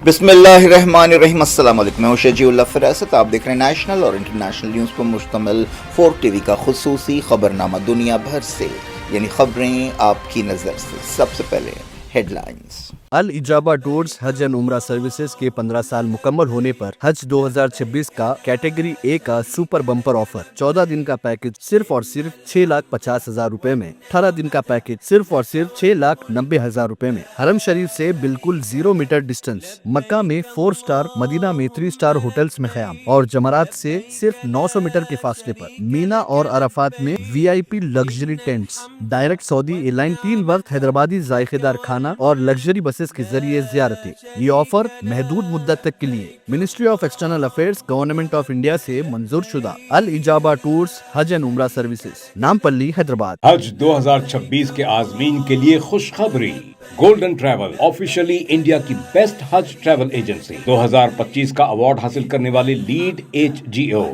بسم اللہ الرحمن الرحیم۔ السلام علیکم، میں شجیع اللہ فراست۔ آپ دیکھ رہے ہیں نیشنل اور انٹرنیشنل نیوز پر مشتمل 4 ٹی وی کا خصوصی خبرنامہ دنیا بھر سے، یعنی خبریں آپ کی نظر سے۔ سب سے پہلے ہیڈ لائنز۔ الاجابہ ٹورز حج اینڈ عمرہ سروسز کے 15 سال مکمل ہونے پر حج 2026 کا کیٹیگری اے کا سپر بمپر آفر 14 دن کا پیکج صرف اور صرف 6,50,000 روپے میں، 18 دن کا پیکج صرف اور صرف 6,90,000 روپے میں۔ حرم شریف سے بالکل 0 میٹر ڈسٹنس، مکہ میں 4 سٹار، مدینہ میں 3 سٹار ہوٹلز میں قیام، اور جمرات سے صرف 900 میٹر کے فاصلے پر مینا اور عرفات میں VIP لگژری ٹینٹس۔ ڈائریکٹ سعودی ایئر لائن 3 وقت حیدرآبادی ذائقہ دار کھانا اور لگژری بسز کے ذریعے زیارتیں۔ یہ آفر محدود مدت تک کے لیے۔ Ministry of external affairs, government of India سے منظور شدہ الاجابہ ٹورز حج اینڈ عمرہ سروسز، نامپلی، حیدرآباد۔ حج 2026 کے عازمین کے لیے خوشخبری۔ گولڈن ٹریول آفیشلی انڈیا کی بیسٹ حج ٹریول ایجنسی 2025 کا ایوارڈ حاصل کرنے والے لیڈ HGO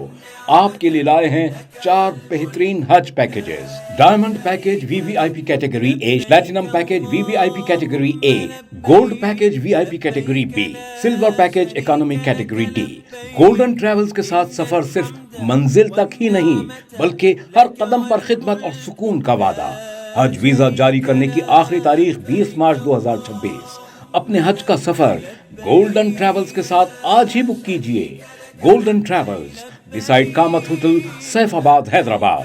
آپ کے لیے لائے ہیں 4 بہترین حج packages. Diamond package VVIP category A، platinum package VVIP category A، gold package VIP category B، silver package economy category D۔ Golden travels کے ساتھ سفر صرف منزل تک ہی نہیں بلکہ ہر قدم پر خدمت اور سکون کا وعدہ۔ حج ویزا جاری کرنے کی آخری تاریخ 20 مارچ 2026۔ اپنے حج کا سفر گولڈن ٹریولز کے ساتھ آج ہی بک کیجئے۔ گولڈن ٹریولز، بیسائیڈ کامت ہوٹل، سیف آباد، حیدرآباد۔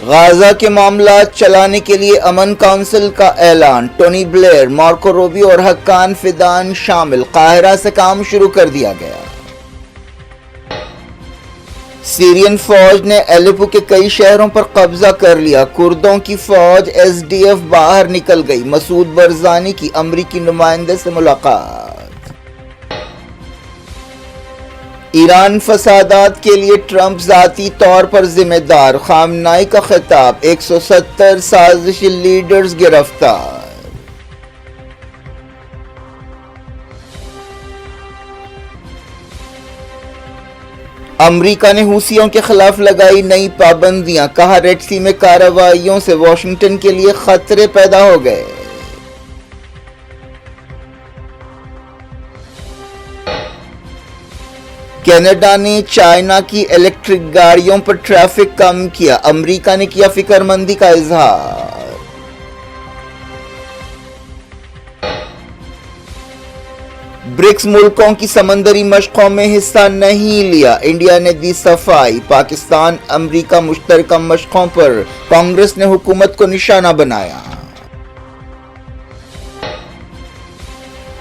غزہ کے معاملات چلانے کے لیے امن کونسل کا اعلان۔ ٹونی بلیئر، مارکو روبیو اور حقان فیدان شامل۔ قاہرہ سے کام شروع کر دیا گیا۔ سیرین فوج نے الیپو کے کئی شہروں پر قبضہ کر لیا۔ کردوں کی فوج SDF باہر نکل گئی۔ مسعود برزانی کی امریکی نمائندے سے ملاقات۔ ایران فسادات کے لیے ٹرمپ ذاتی طور پر ذمہ دار، خامنائی کا خطاب۔ 170 سازشی لیڈرز گرفتار۔ امریکہ نے حوثیوں کے خلاف لگائی نئی پابندیاں، کہا ریڈ سی میں کارروائیوں سے واشنگٹن کے لیے خطرے پیدا ہو گئے۔ کینیڈا نے چائنا کی الیکٹرک گاڑیوں پر ٹریفک کم کیا، امریکہ نے کیا فکر مندی کا اظہار۔ برکس ملکوں کی سمندری مشقوں میں حصہ نہیں لیا، انڈیا نے دی صفائی۔ پاکستان امریکہ مشترکہ مشقوں پر کانگریس نے حکومت کو نشانہ بنایا۔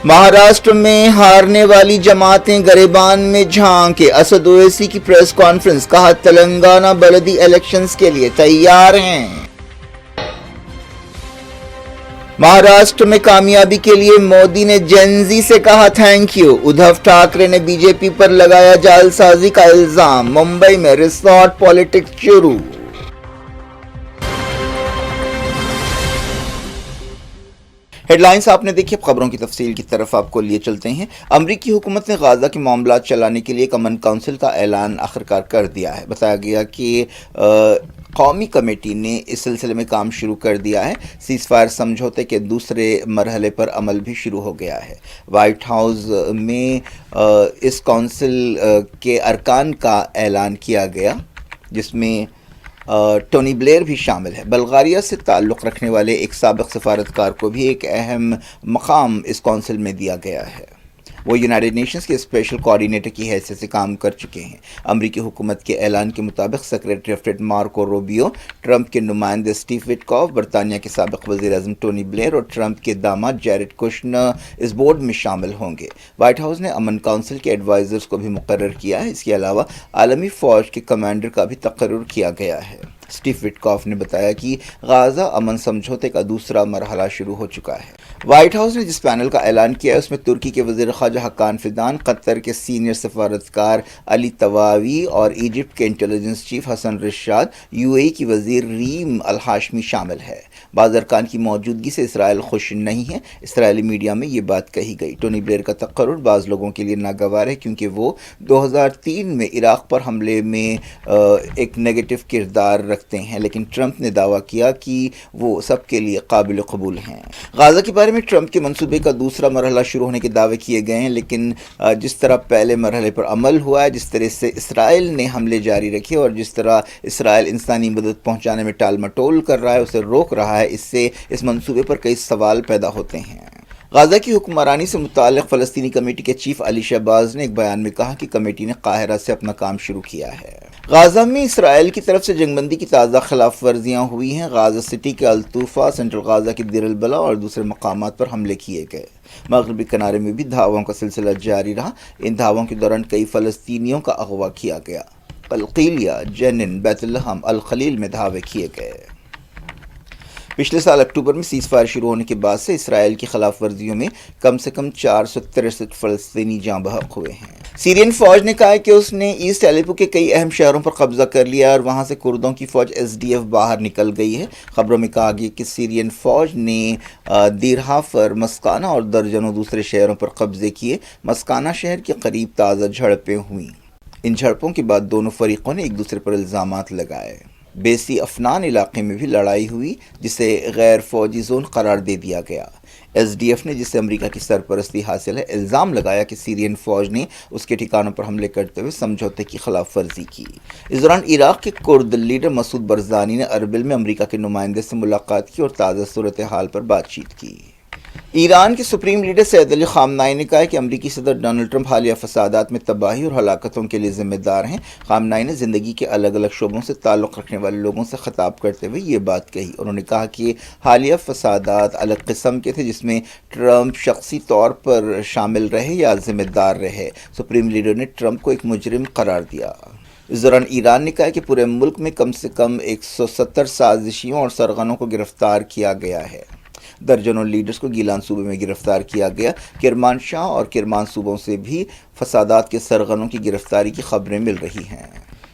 مہاراشٹر میں ہارنے والی جماعتیں گریبان میں جھانکے، اسد اویسی کی پریس کانفرنس، کہا تلنگانہ بلدی الیکشنز کے لیے تیار ہیں۔ مہاراشٹر میں کامیابی کے لیے مودی نے جین زی سے کہا تھینک یو۔ ادھو ٹھاکرے نے BJP پر لگایا جعل سازی کا الزام۔ ممبئی میں ریسارٹ پالیٹکس شروع۔ ہیڈ لائنز آپ نے دیکھی، اب خبروں کی تفصیل کی طرف آپ کو لیے چلتے ہیں۔ امریکی حکومت نے غزہ کے معاملات چلانے کے لیے ایک امن کونسل کا اعلان آخرکار کر دیا ہے۔ بتایا گیا کہ قومی کمیٹی نے اس سلسلے میں کام شروع کر دیا ہے۔ سیز فائر سمجھوتے کے دوسرے مرحلے پر عمل بھی شروع ہو گیا ہے۔ وائٹ ہاؤس میں اس کونسل کے ارکان کا اعلان کیا گیا، جس میں ٹونی بلیئر بھی شامل ہے۔ بلغاریہ سے تعلق رکھنے والے ایک سابق سفارتکار کو بھی ایک اہم مقام اس کونسل میں دیا گیا ہے۔ وہ یونائیٹڈ نیشنز کے اسپیشل کوآرڈینیٹر کی حیثیت سے کام کر چکے ہیں۔ امریکی حکومت کے اعلان کے مطابق secretary of state Marco Rubio, Trump کے نمائندے اسٹیو وٹکاف، برطانیہ کے سابق وزیر اعظم ٹونی بلیئر اور ٹرمپ کے داماد جیرڈ کشنر اس بورڈ میں شامل ہوں گے۔ وائٹ ہاؤس نے امن کونسل کے ایڈوائزرز کو بھی مقرر کیا ہے۔ اس کے علاوہ عالمی فوج کے کمانڈر کا بھی تقرر کیا گیا ہے۔ اسٹیو وٹکاف نے بتایا کہ غزہ امن سمجھوتے کا دوسرا مرحلہ شروع ہو چکا ہے۔ وائٹ ہاؤس نے جس پینل کا اعلان کیا ہے اس میں ترکی کے وزیر خارجہ حقان فیدان، قطر کے سینئر سفارتکار علی طواوی اور ایجپٹ کے intelligence chief Hassan Rashad, U A E کی وزیر ریم الہاشمی شامل ہے۔ بعض ارکان کی موجودگی سے اسرائیل خوش نہیں ہے۔ اسرائیلی میڈیا میں یہ بات کہی گئی۔ ٹونی بلیئر کا تقرر بعض لوگوں کے لیے ناگوار ہے کیونکہ وہ 2003 میں عراق پر حملے میں ایک نیگیٹو کردار رکھتے ہیں، لیکن ٹرمپ نے دعویٰ کیا کہ وہ سب کے لیے قابل قبول ہیں۔ غازہ کے بارے میں ٹرمپ کے منصوبے کا دوسرا مرحلہ شروع ہونے کے دعوے کیے گئے ہیں، لیکن جس طرح پہلے مرحلے پر عمل ہوا ہے، جس طرح سے اسرائیل نے حملے جاری رکھے اور جس طرح اسرائیل انسانی مدد پہنچانے میں ٹال مٹول کر رہا ہے، اسے روک رہا ہے، اس سے اس منصوبے پر کئی سوال پیدا ہوتے ہیں۔ غزہ کی حکمرانی سے متعلق فلسطینی کمیٹی کے چیف علی شہباز نے ایک بیان میں کہا کہ کمیٹی نے قاہرہ سے اپنا کام شروع کیا ہے۔ غزہ میں اسرائیل کی طرف سے جنگ بندی کی تازہ خلاف ورزیاں ہوئی ہیں۔ غزہ سٹی کے الطوفہ، سینٹرل غزہ کے دیر البلح اور دوسرے مقامات پر حملے کیے گئے۔ مغربی کنارے میں بھی دھاووں کا سلسلہ جاری رہا۔ ان دھاووں کے دوران کئی فلسطینیوں کا اغوا کیا گیا۔ قلقیلیہ، جنین، بیت لحم، الخلیل میں دھاوے کیے گئے۔ پچھلے سال اکتوبر میں سیز فائر شروع ہونے کے بعد سے اسرائیل کی خلاف ورزیوں میں کم سے کم 463 فلسطینی جاں بحق ہوئے ہیں۔ سیرین فوج نے کہا ہے کہ اس نے ایسٹ الیپو کے کئی اہم شہروں پر قبضہ کر لیا ہے اور وہاں سے کردوں کی فوج SDF باہر نکل گئی ہے۔ خبروں میں کہا گیا کہ سیرین فوج نے دیر حافر، مسکانہ اور درجنوں دوسرے شہروں پر قبضے کیے۔ مسکانہ شہر کے قریب تازہ جھڑپیں ہوئیں۔ ان جھڑپوں کے بعد دونوں فریقوں نے ایک دوسرے پر الزامات لگائے۔ بیسی افنان علاقے میں بھی لڑائی ہوئی جسے غیر فوجی زون قرار دے دیا گیا۔ SDF نے، جس سے امریکہ کی سرپرستی حاصل ہے، الزام لگایا کہ سیرین فوج نے اس کے ٹھکانوں پر حملے کرتے ہوئے سمجھوتے کی خلاف ورزی کی۔ اس دوران عراق کے کرد لیڈر مسعود برزانی نے اربل میں امریکہ کے نمائندے سے ملاقات کی اور تازہ صورتحال پر بات چیت کی۔ ایران کے سپریم لیڈر سید علی خامنائی نے کہا ہے کہ امریکی صدر ڈونلڈ ٹرمپ حالیہ فسادات میں تباہی اور ہلاکتوں کے لیے ذمہ دار ہیں۔ خامنائی نے زندگی کے الگ الگ شعبوں سے تعلق رکھنے والے لوگوں سے خطاب کرتے ہوئے یہ بات کہی۔ انہوں نے کہا کہ حالیہ فسادات الگ قسم کے تھے جس میں ٹرمپ شخصی طور پر شامل رہے یا ذمہ دار رہے۔ سپریم لیڈر نے ٹرمپ کو ایک مجرم قرار دیا۔ اس دوران ایران نے کہا کہ پورے ملک میں کم سے کم 170 سازشیوں اور سرغنوں کو گرفتار کیا گیا ہے۔ درجنوں لیڈرز کو گیلان صوبے میں گرفتار کیا گیا۔ کرمانشاہ اور کرمان صوبوں سے بھی فسادات کے سرغنوں کی گرفتاری کی خبریں مل رہی ہیں۔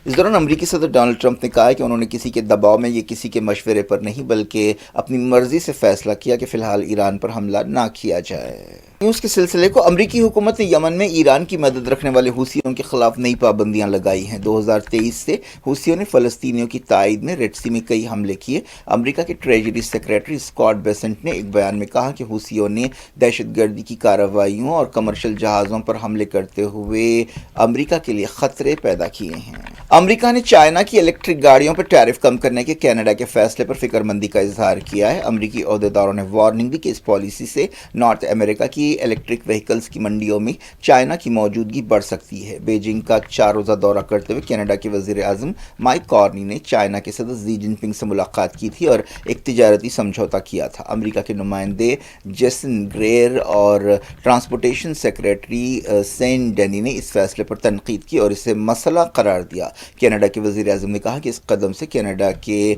اس دوران امریکی صدر ڈونلڈ ٹرمپ نے کہا کہ انہوں نے کسی کے دباؤ میں یا کسی کے مشورے پر نہیں بلکہ اپنی مرضی سے فیصلہ کیا کہ فی الحال ایران پر حملہ نہ کیا جائے۔ نیوز کے سلسلے کو امریکی حکومت نے یمن میں ایران کی مدد رکھنے والے حوثیوں کے خلاف نئی پابندیاں لگائی ہیں۔ 2023 سے حوثیوں نے فلسطینیوں کی تائید میں ریڈ سی میں کئی حملے کیے۔ امریکہ کے ٹریجری سیکریٹری اسکاٹ بیسنٹ نے ایک بیان میں کہا کہ حوثیوں نے دہشت گردی کی کارروائیوں اور کمرشل جہازوں پر حملے کرتے ہوئے امریکہ کے لیے خطرے پیدا کیے ہیں۔ امریکہ نے چائنا کی الیکٹرک گاڑیوں پر ٹیرف کم کرنے کے کینیڈا کے فیصلے پر فکر مندی کا اظہار کیا ہے۔ امریکی عہدیداروں نے وارننگ دی کہ اس پالیسی سے نارتھ امریکہ کی الیکٹرک وہیکلز کی منڈیوں میں چائنا کی موجودگی بڑھ سکتی ہے۔ بیجنگ کا 4 روزہ دورہ کرتے ہوئے کینیڈا کے وزیر اعظم مائک کارنی نے چائنا کے صدر زی جن پنگ سے ملاقات کی تھی اور ایک تجارتی سمجھوتہ کیا تھا۔ امریکہ کے نمائندے جیسن گریر اور ٹرانسپورٹیشن سیکریٹری سین ڈینی نے اس فیصلے پر تنقید کی اور اسے مسئلہ قرار دیا۔ کینیڈا کے وزیر اعظم نے کہا کہ اس قدم سے کینیڈا کے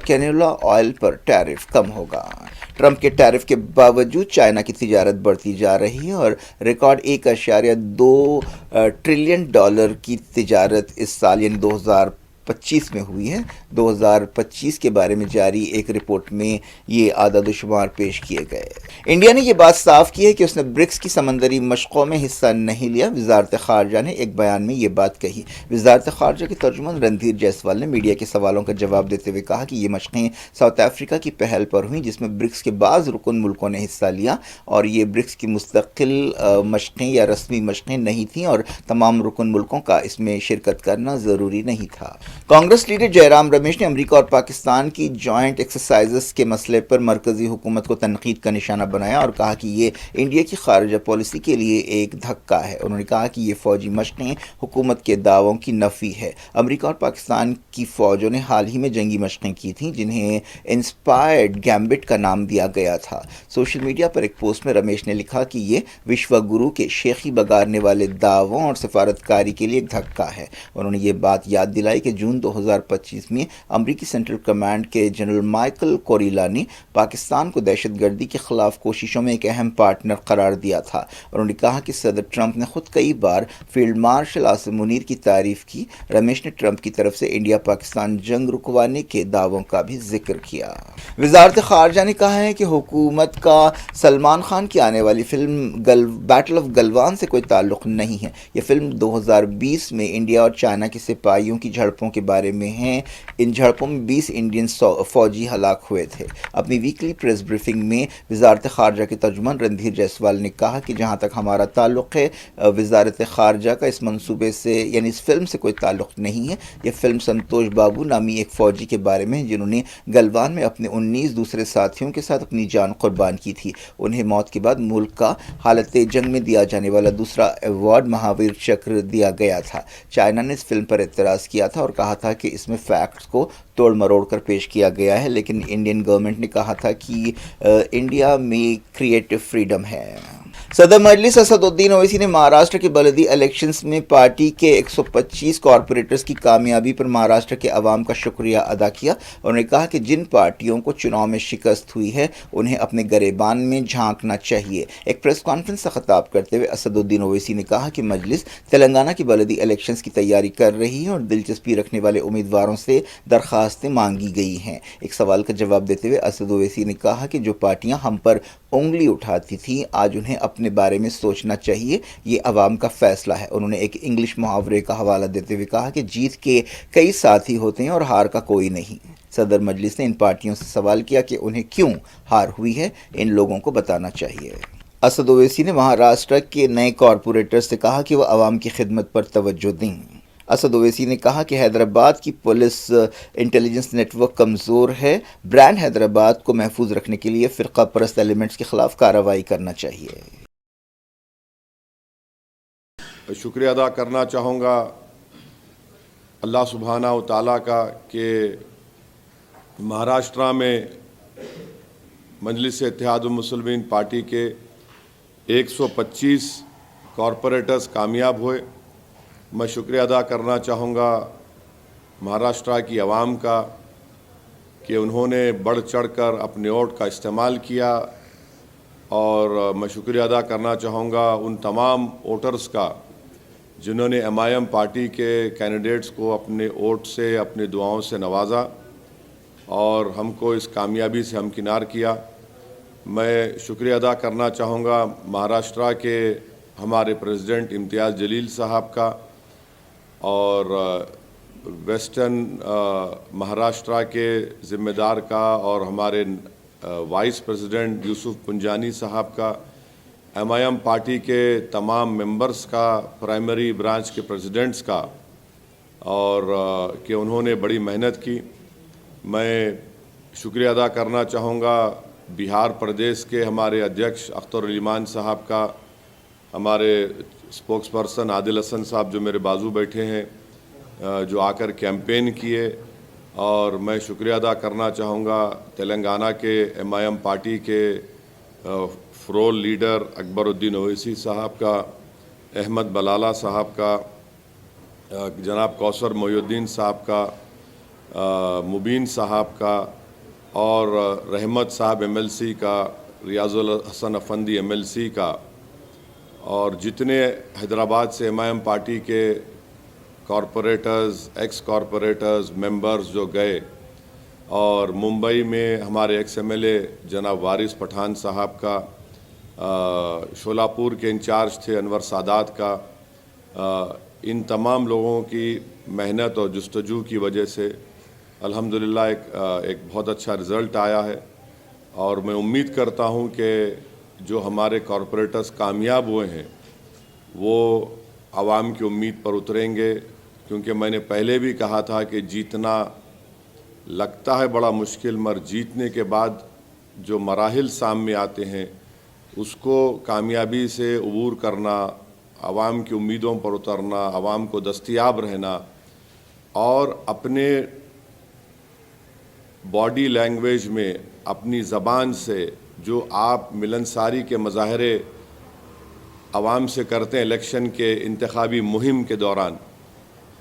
کینولا آئل پر ٹیرف کم ہوگا۔ ٹرمپ کے ٹیرف کے باوجود چائنا کی تجارت بڑھتی جا رہی ہے اور ریکارڈ $1.2 ٹریلین کی تجارت اس سال یعنی 2025 میں ہوئی ہے۔ 2025 کے بارے میں جاری ایک رپورٹ میں یہ اعداد و شمار پیش کیے گئے۔ انڈیا نے یہ بات صاف کی ہے کہ اس نے برکس کی سمندری مشقوں میں حصہ نہیں لیا۔ وزارت خارجہ نے ایک بیان میں یہ بات کہی۔ وزارت خارجہ کے ترجمان رندھیر جیسوال نے میڈیا کے سوالوں کا جواب دیتے ہوئے کہا کہ یہ مشقیں ساؤتھ افریقہ کی پہل پر ہوئیں جس میں برکس کے بعض رکن ملکوں نے حصہ لیا اور یہ برکس کی مستقل مشقیں یا رسمی مشقیں نہیں تھیں اور تمام رکن ملکوں کا اس میں شرکت کرنا ضروری نہیں تھا۔ کانگریس لیڈر جے رام رمیش نے امریکہ اور پاکستان کی جوائنٹ ایکسرسائزز کے مسئلے پر مرکزی حکومت کو تنقید کا نشانہ بنایا اور کہا کہ یہ انڈیا کی خارجہ پالیسی کے لیے ایک دھکا ہے۔ انہوں نے کہا کہ یہ فوجی مشقیں حکومت کے دعووں کی نفی ہے۔ امریکہ اور پاکستان کی فوجوں نے حال ہی میں جنگی مشقیں کی تھیں جنہیں انسپائرڈ گیمبٹ کا نام دیا گیا تھا۔ سوشل میڈیا پر ایک پوسٹ میں رمیش نے لکھا کہ یہ وشوا گرو کے شیخی بگاڑنے والے دعووں اور سفارتکاری کے لیے ایک دھکا ہے۔ انہوں نے یہ بات یاد دلائی کہ جون 2025 میں امریکی سینٹرل کمانڈ کے جنرل مائیکل کوریلا نے پاکستان کو دہشت گردی کے خلاف کوششوں میں ایک اہم پارٹنر قرار دیا تھا۔ انہوں نے کہا کہ صدر ٹرمپ نے خود کئی بار فیلڈ مارشل عاصم منیر کی تعریف کی۔ رمیش نے ٹرمپ کی طرف سے انڈیا پاکستان جنگ رکوانے کے دعووں کا بھی ذکر کیا۔ وزارت خارجہ نے کہا ہے کہ حکومت کا سلمان خان کی آنے والی فلم بیٹل آف گلوان سے کوئی تعلق نہیں ہے۔ یہ فلم 2020 میں انڈیا اور چائنا کے سپاہیوں کی جھڑپوں کے بارے میں ہے۔ ان جھڑپوں میں 20 انڈین فوجی ہلاک ہوئے تھے۔ اپنی ویکلی پریس بریفنگ میں وزارت خارجہ کے ترجمان رندھیر جیسوال نے کہا کہ جہاں تک ہمارا تعلق ہے، وزارت خارجہ کا اس منصوبے سے یعنی اس فلم سے کوئی تعلق نہیں ہے۔ یہ فلم سنتوش بابو نامی ایک فوجی کے بارے میں ہے جنہوں نے گلوان میں اپنے 19 دوسرے ساتھیوں کے ساتھ اپنی جان قربان کی تھی۔ انہیں موت کے بعد ملک کا حالت جنگ میں دیا جانے والا دوسرا ایوارڈ مہاویر چکر دیا گیا تھا۔ چائنا نے اس فلم پر اعتراض کیا تھا اور کہا تھا کہ اس میں فیکٹس کو توڑ مروڑ کر پیش کیا گیا ہے، لیکن انڈین گورنمنٹ نے کہا تھا کہ انڈیا میں کریٹو فریڈم ہے۔ صدر مجلس اسد الدین اویسی نے مہاراشٹر کے بلدی الیکشنز میں پارٹی کے 125 کارپوریٹرز کی کامیابی پر مہاراشٹر کے عوام کا شکریہ ادا کیا۔ انہوں نے کہا کہ جن پارٹیوں کو چناؤ میں شکست ہوئی ہے انہیں اپنے گریبان میں جھانکنا چاہیے۔ ایک پریس کانفرنس سے خطاب کرتے ہوئے اسد الدین اویسی نے کہا کہ مجلس تلنگانہ کی بلدی الیکشنز کی تیاری کر رہی ہے اور دلچسپی رکھنے والے امیدواروں سے درخواستیں مانگی گئی ہیں۔ ایک سوال کا جواب دیتے ہوئے اسد اویسی نے کہا کہ جو پارٹیاں ہم پر انگلی اٹھاتی تھیں آج انہیں اپنے بارے میں سوچنا چاہیے، یہ عوام کا فیصلہ ہے۔ انہوں نے ایک انگلش محاورے کا حوالہ دیتے ہوئے کہا کہ جیت کے کئی ساتھی ہوتے ہیں اور ہار کا کوئی نہیں۔ صدر مجلس نے ان پارٹیوں سے سوال کیا کہ انہیں کیوں ہار ہوئی ہے، ان لوگوں کو بتانا چاہیے۔ اسد اویسی نے مہاراشٹر کے نئے کارپوریٹر سے کہا کہ وہ عوام کی خدمت پر توجہ دیں۔ اسد اویسی نے کہا کہ حیدرآباد کی پولیس انٹیلیجنس نیٹ ورک کمزور ہے، برانڈ حیدرآباد کو محفوظ رکھنے کے لیے فرقہ پرست ایلیمنٹس کے خلاف کارروائی کرنا چاہیے۔ شکریہ ادا کرنا چاہوں گا اللہ سبحانہ و تعالیٰ کا کہ مہاراشٹرا میں مجلس اتحاد المسلمین پارٹی کے 125 کارپوریٹرز کامیاب ہوئے۔ میں شکریہ ادا کرنا چاہوں گا مہاراشٹرا کی عوام کا کہ انہوں نے بڑھ چڑھ کر اپنے ووٹ کا استعمال کیا، اور میں شکریہ ادا کرنا چاہوں گا ان تمام ووٹرز کا جنہوں نے MIM پارٹی کے کینڈیڈیٹس کو اپنے ووٹ سے اپنے دعاؤں سے نوازا اور ہم کو اس کامیابی سے ہمکنار کیا۔ میں شکریہ ادا کرنا چاہوں گا مہاراشٹرا کے ہمارے پریزیڈنٹ امتیاز جلیل صاحب کا اور ویسٹرن مہاراشٹرا کے ذمہ دار کا اور ہمارے وائس پریزیڈنٹ یوسف پنجانی صاحب کا، MIM پارٹی کے تمام ممبرز کا، پرائمری برانچ کے پریزیڈنٹس کا، اور کہ انہوں نے بڑی محنت کی۔ میں شکریہ ادا کرنا چاہوں گا بہار پردیش کے ہمارے ادھیکش اختر علیمان صاحب کا، ہمارے اسپوکس پرسن عادل حسن صاحب جو میرے بازو بیٹھے ہیں، جو آ کر کیمپین کیے، اور میں شکریہ ادا کرنا چاہوں گا تلنگانہ کے MIM پارٹی کے فرول لیڈر اکبر الدین اویسی صاحب کا، احمد بلالہ صاحب کا، جناب کوثر محی الدین صاحب کا، مبین صاحب کا، اور رحمت صاحب MLC کا، ریاض الحسن افندی MLC کا، اور جتنے حیدرآباد سے MIM پارٹی کے کارپوریٹرز، ایکس کارپوریٹرز، ممبرز جو گئے، اور ممبئی میں ہمارے ایکس MLA جناب وارث پٹھان صاحب کا، شولاپور کے انچارج تھے انور سادات کا، ان تمام لوگوں کی محنت اور جستجو کی وجہ سے الحمدللہ ایک بہت اچھا رزلٹ آیا ہے، اور میں امید کرتا ہوں کہ جو ہمارے کارپوریٹرز کامیاب ہوئے ہیں وہ عوام کی امید پر اتریں گے، کیونکہ میں نے پہلے بھی کہا تھا کہ جیتنا لگتا ہے بڑا مشکل، مگر جیتنے کے بعد جو مراحل سامنے آتے ہیں اس کو کامیابی سے عبور کرنا، عوام کی امیدوں پر اترنا، عوام کو دستیاب رہنا، اور اپنے باڈی لینگویج میں اپنی زبان سے جو آپ ملنساری کے مظاہرے عوام سے کرتے ہیں الیکشن کے انتخابی مہم کے دوران،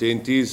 33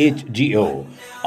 HGO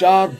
4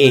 A,